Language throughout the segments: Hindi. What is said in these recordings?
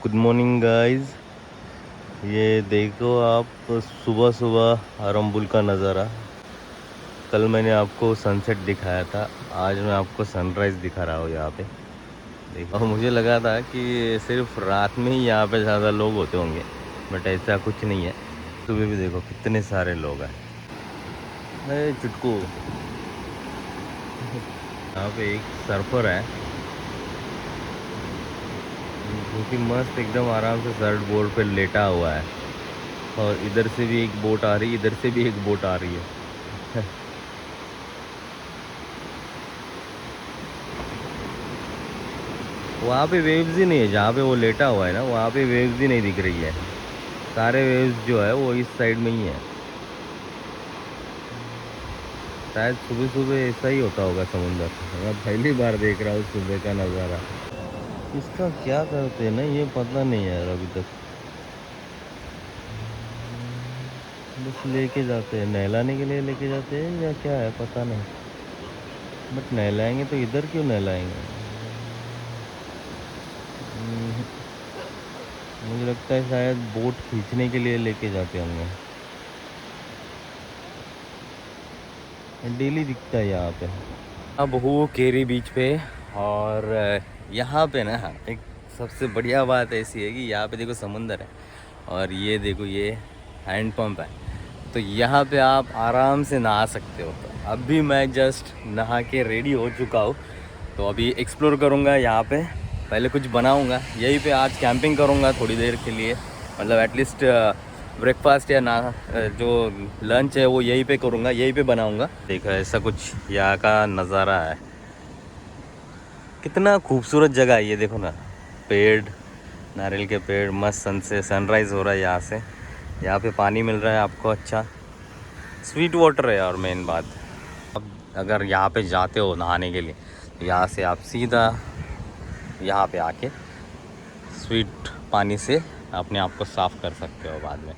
Good morning guys. ये देखो आप, सुबह सुबह आरंबुल का नज़ारा। कल मैंने आपको सनसेट दिखाया था, आज मैं आपको सनराइज़ दिखा रहा हूँ यहाँ पे। देखो, और मुझे लगा था कि सिर्फ रात में ही यहाँ पे ज़्यादा लोग होते होंगे, बट ऐसा कुछ नहीं है। सुबह भी देखो कितने सारे लोग हैं। अरे चुटकू, यहाँ पे एक सर्फर है जो कि मस्त एकदम आराम से सर्ट बोर्ड पे लेटा हुआ है, और इधर से भी एक बोट आ रही है, इधर से भी एक बोट आ रही है। वहाँ पे वेव्स ही नहीं है, जहाँ पे वो लेटा हुआ है ना, वहाँ पे वेव्स ही नहीं दिख रही है। सारे वेव्स जो है वो इस साइड में ही है। शायद सुबह सुबह ऐसा ही होता होगा समुंदर। मैं पहली बार देख रहा हूँ सुबह का नज़ारा। इसका क्या करते हैं ना, ये पता नहीं यार अभी तक। बस लेके जाते हैं, नहलाने के लिए लेके जाते हैं या क्या है पता नहीं। बट नहलाएंगे तो इधर क्यों नहलाएंगे? हम्म, मुझे लगता है शायद बोट खींचने के लिए लेके जाते होंगे। डेली दिखता है यहाँ पे। अब हूँ केरी बीच पे, और यहाँ पे ना एक सबसे बढ़िया बात ऐसी है कि यहाँ पे देखो समुंदर है, और ये देखो ये हैंड पंप है। तो यहाँ पे आप आराम से नहा सकते हो। तो अभी मैं जस्ट नहा के रेडी हो चुका हूँ। तो अभी एक्सप्लोर करूँगा यहाँ पे, पहले कुछ बनाऊँगा यहीं पे, आज कैंपिंग करूँगा थोड़ी देर के लिए। मतलब एटलीस्ट ब्रेकफास्ट या ना जो लंच है वो यहीं पे करूँगा, यहीं पे बनाऊँगा। देखो ऐसा कुछ यहाँ का नज़ारा है। कितना खूबसूरत जगह है ये, देखो ना, पेड़, नारियल के पेड़, मस्त सन से सनराइज़ हो रहा है यहाँ से। यहाँ पे पानी मिल रहा है आपको, अच्छा स्वीट वाटर है। और मेन बात, अब अगर यहाँ पे जाते हो नहाने के लिए, तो यहाँ से आप सीधा यहाँ पे आके स्वीट पानी से अपने आप को साफ़ कर सकते हो बाद में।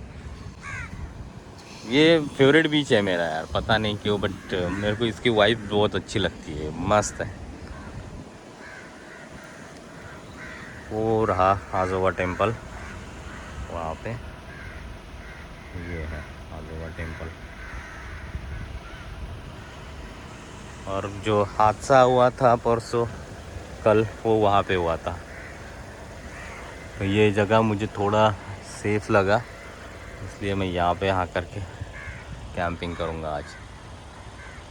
ये फेवरेट बीच है मेरा यार, पता नहीं क्यों, बट मेरे को इसकी वाइब बहुत अच्छी लगती है, मस्त है। वो रहा आजोवा टेम्पल, वहाँ पे ये है आजोवा टेम्पल। और जो हादसा हुआ था परसों, कल, वो वहाँ पे हुआ था। तो ये जगह मुझे थोड़ा सेफ लगा, इसलिए मैं यहाँ पे आकर के कैंपिंग करूँगा आज।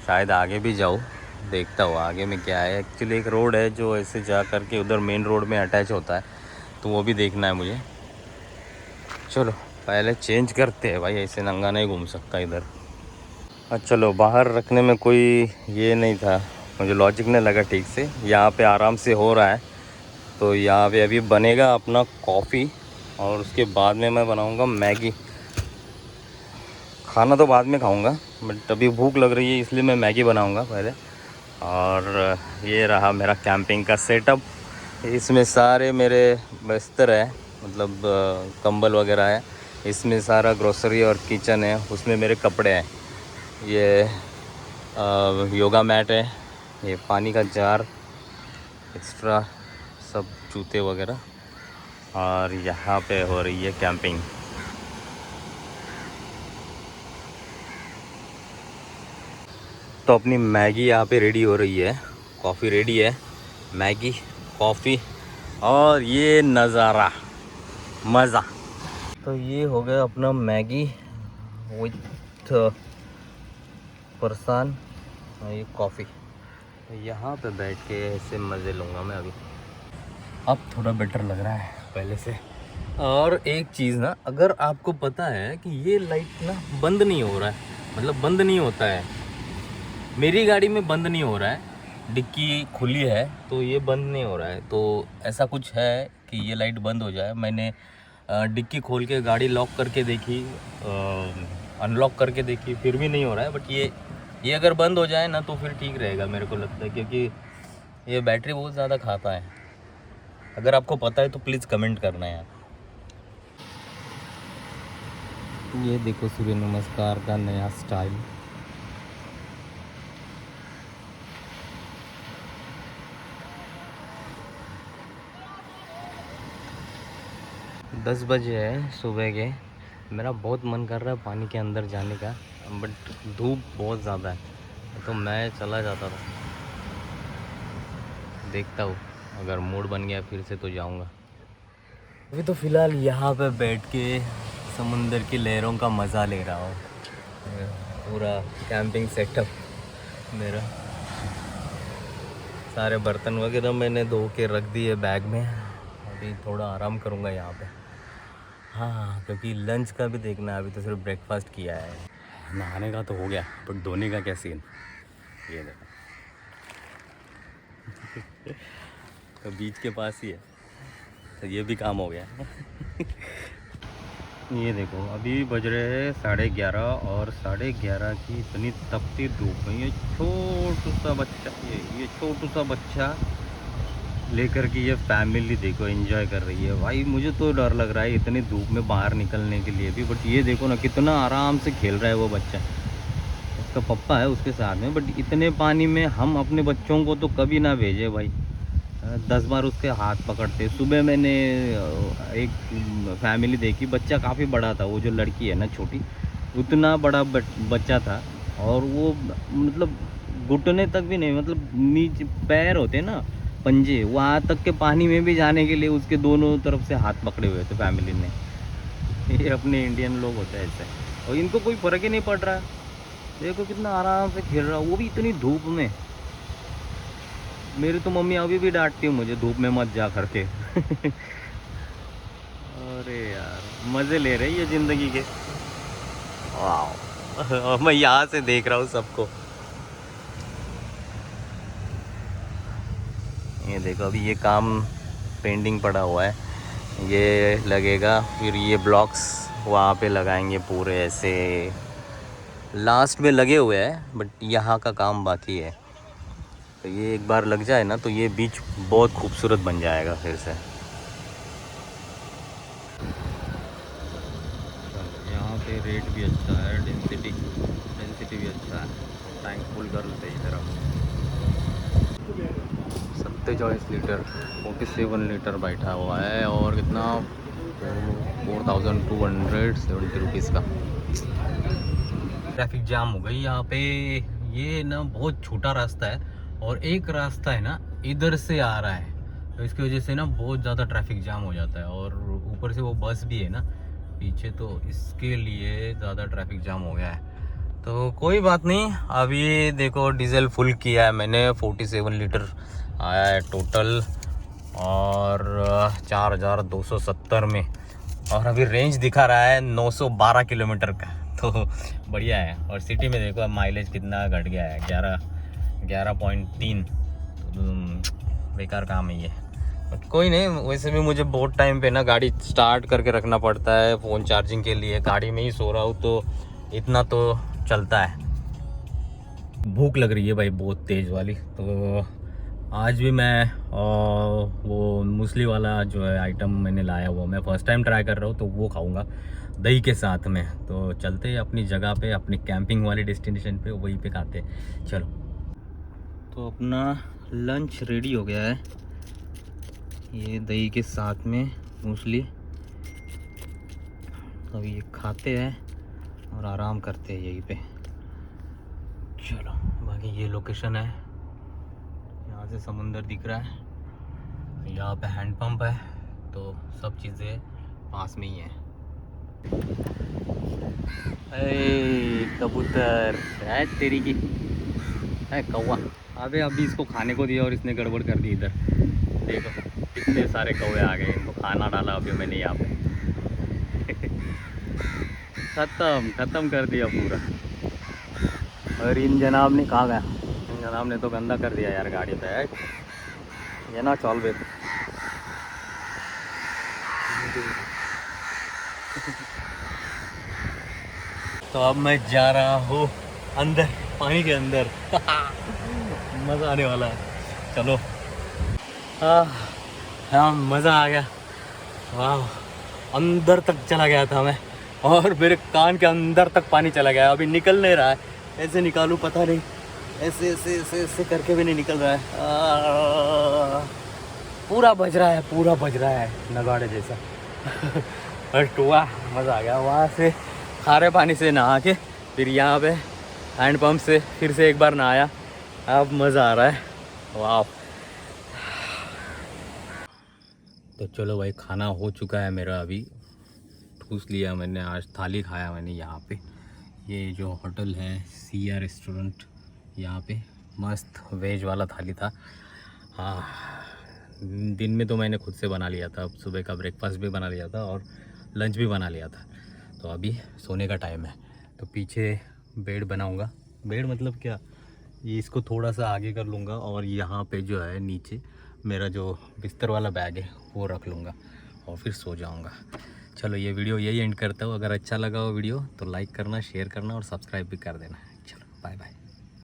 शायद आगे भी जाऊँ, देखता हूँ आगे में क्या है। एक्चुअली एक रोड है जो ऐसे जा कर के उधर मेन रोड में अटैच होता है, तो वो भी देखना है मुझे। चलो पहले चेंज करते हैं भाई, ऐसे नंगा नहीं घूम सकता इधर। अच्छा चलो, बाहर रखने में कोई ये नहीं था, मुझे लॉजिक नहीं लगा ठीक से। यहाँ पे आराम से हो रहा है, तो यहाँ पे अभी बनेगा अपना कॉफ़ी, और उसके बाद में मैं बनाऊँगा मैगी। खाना तो बाद में खाऊँगा, बट अभी भूख लग रही है इसलिए मैं मैगी बनाऊँगा पहले। और ये रहा मेरा कैंपिंग का सेटअप। इसमें सारे मेरे बिस्तर है, मतलब कंबल वगैरह है। इसमें सारा ग्रोसरी और किचन है, उसमें मेरे कपड़े हैं। ये योगा मैट है, ये पानी का जार, एक्स्ट्रा सब जूते वगैरह। और यहाँ पे हो रही है कैंपिंग। तो अपनी मैगी यहाँ पे रेडी हो रही है, कॉफ़ी रेडी है, मैगी, कॉफ़ी, और ये नज़ारा, मज़ा। तो ये हो गया अपना मैगी विथ फरसान, और ये कॉफ़ी। तो यहाँ पे बैठ के ऐसे मज़े लूँगा मैं अभी। अब थोड़ा बेटर लग रहा है पहले से। और एक चीज़ ना, अगर आपको पता है कि ये लाइट ना बंद नहीं हो रहा है, मतलब बंद नहीं होता है, मेरी गाड़ी में बंद नहीं हो रहा है, डिक्की खुली है तो ये बंद नहीं हो रहा है। तो ऐसा कुछ है कि ये लाइट बंद हो जाए। मैंने डिक्की खोल के गाड़ी लॉक करके देखी, अनलॉक करके देखी, फिर भी नहीं हो रहा है। बट ये अगर बंद हो जाए ना तो फिर ठीक रहेगा मेरे को लगता है, क्योंकि ये बैटरी बहुत ज़्यादा खाता है। अगर आपको पता है तो प्लीज़ कमेंट करना यार। ये देखो सूर्य नमस्कार का नया स्टाइल। 10 बजे है सुबह के। मेरा बहुत मन कर रहा है पानी के अंदर जाने का, बट धूप बहुत ज़्यादा है तो मैं चला जाता था। देखता हूँ अगर मूड बन गया फिर से तो जाऊँगा। अभी तो फ़िलहाल यहाँ पे बैठ के समुंदर की लहरों का मज़ा ले रहा हूँ। पूरा कैंपिंग सेटअप मेरा, सारे बर्तन वगैरह मैंने धो के रख दिए बैग में। अभी थोड़ा आराम करूँगा यहाँ पे। हाँ, क्योंकि लंच का भी देखना है, अभी तो सिर्फ ब्रेकफास्ट किया है। नहाने का तो हो गया, बट धोने का क्या सीन, ये देखो। तो बीच के पास ही है तो ये भी काम हो गया। ये देखो अभी बज रहे हैं 11:30 और 11:30 की इतनी तपती धूप में ये छोटू सा बच्चा, ये छोटू सा बच्चा लेकर के ये फैमिली देखो एंजॉय कर रही है। भाई मुझे तो डर लग रहा है इतनी धूप में बाहर निकलने के लिए भी, बट ये देखो ना कितना आराम से खेल रहा है वो बच्चा। उसका पप्पा है उसके साथ में, बट इतने पानी में हम अपने बच्चों को तो कभी ना भेजे भाई। 10 बार उसके हाथ पकड़ते। सुबह मैंने एक फैमिली देखी, बच्चा काफ़ी बड़ा था, वो जो लड़की है ना छोटी, उतना बड़ा बच्चा था और वो मतलब घुटने तक भी नहीं, मतलब नीचे पैर होते ना पंजे, वहाँ तक के पानी में भी जाने के लिए उसके दोनों तरफ से हाथ पकड़े हुए थे फैमिली ने। ये अपने इंडियन लोग होते हैं ऐसे, और इनको कोई फ़र्क ही नहीं पड़ रहा। देखो कितना आराम से खेल रहा, वो भी इतनी धूप में। मेरी तो मम्मी अभी भी डांटती है मुझे, धूप में मत जा करके। अरे यार मज़े ले रही है ज़िंदगी के। वाह, मैं यहाँ से देख रहा हूँ सबको। ये देखो अभी ये काम पेंडिंग पड़ा हुआ है, ये लगेगा, फिर ये ब्लॉक्स वहाँ पे लगाएंगे पूरे ऐसे। लास्ट में लगे हुए हैं बट यहाँ का काम बाकी है। तो ये एक बार लग जाए ना तो ये बीच बहुत खूबसूरत बन जाएगा फिर से। यहाँ पे रेट भी अच्छा है, डेंसिटी भी अच्छा है। टैंक फुल कर लेते हैं इधर। 47 लीटर 47 लीटर बैठा हुआ है और कितना 4270 रुपीज़ का। ट्रैफिक जाम हो गई यहाँ पे। ये ना बहुत छोटा रास्ता है और एक रास्ता है ना इधर से आ रहा है, तो इसकी वजह से ना बहुत ज़्यादा ट्रैफिक जाम हो जाता है। और ऊपर से वो बस भी है ना पीछे, तो इसके लिए ज़्यादा ट्रैफिक जाम हो गया है। तो कोई बात नहीं, अभी देखो डीजल फुल किया है मैंने, 47 लीटर आया है टोटल और 4270 में, और अभी रेंज दिखा रहा है 912 किलोमीटर का, तो बढ़िया है। और सिटी में देखो माइलेज कितना घट गया है, 11.3। तो बेकार काम है ये, बट कोई नहीं। वैसे भी मुझे बहुत टाइम पे ना गाड़ी स्टार्ट करके रखना पड़ता है फ़ोन चार्जिंग के लिए, गाड़ी में ही सो रहा हूँ तो इतना तो चलता है। भूख लग रही है भाई बहुत तेज़ वाली, तो आज भी मैं वो मूसली वाला जो है आइटम मैंने लाया हुआ, मैं फ़र्स्ट टाइम ट्राई कर रहा हूँ, तो वो खाऊंगा दही के साथ में। तो चलते हैं अपनी जगह पे, अपनी कैंपिंग वाली डेस्टिनेशन पे, वहीं पे खाते हैं। चलो, तो अपना लंच रेडी हो गया है, ये दही के साथ में मूसली। अब ये खाते हैं और आराम करते हैं यहीं पे। चलो, बाकी ये लोकेशन है, यहाँ से समुंदर दिख रहा है, यहाँ पे हैंड पंप है, तो सब चीज़ें पास में ही है। अरे कबूतर है तेरी की है, कौवा। अबे अभी इसको खाने को दिया और इसने गड़बड़ कर दी। इधर देखो कितने सारे कौवे आ गए, इनको खाना डाला अभी मैंने यहाँ पे। ख़त्म कर दिया पूरा। और इन जनाब ने कहाँ गया, इन जनाब ने तो गंदा कर दिया यार गाड़ी पे। ये ना चल बे। तो अब मैं जा रहा हूँ अंदर, पानी के अंदर। मज़ा आने वाला है, चलो। हाँ मज़ा आ गया, वाह। अंदर तक चला गया था मैं और मेरे कान के अंदर तक पानी चला गया, अभी निकल नहीं रहा है। ऐसे निकालूं पता नहीं, ऐसे ऐसे ऐसे ऐसे करके भी नहीं निकल रहा है। पूरा बज रहा है, पूरा बज रहा है नगाड़े जैसा। फर्स्ट हुआ, मज़ा आ गया। वहाँ से खारे पानी से नहा के फिर यहाँ पे हैंड पंप से फिर से एक बार नहाया। अब मज़ा आ रहा है, वाह। तो चलो भाई, खाना हो चुका है मेरा। अभी ठूस लिया मैंने, आज थाली खाया मैंने यहाँ पे। ये जो होटल है सिया रेस्टोरेंट, यहाँ पे मस्त वेज वाला थाली था। हाँ, दिन में तो मैंने खुद से बना लिया था, अब सुबह का ब्रेकफास्ट भी बना लिया था और लंच भी बना लिया था। तो अभी सोने का टाइम है, तो पीछे बेड बनाऊंगा। बेड मतलब क्या, ये इसको थोड़ा सा आगे कर लूँगा और यहाँ पे जो है नीचे मेरा जो बिस्तर वाला बैग है वो रख लूँगा और फिर सो जाऊँगा। चलो ये वीडियो यही एंड करता हूँ। अगर अच्छा लगा हो वीडियो तो लाइक करना, शेयर करना और सब्सक्राइब भी कर देना। चलो बाय बाय।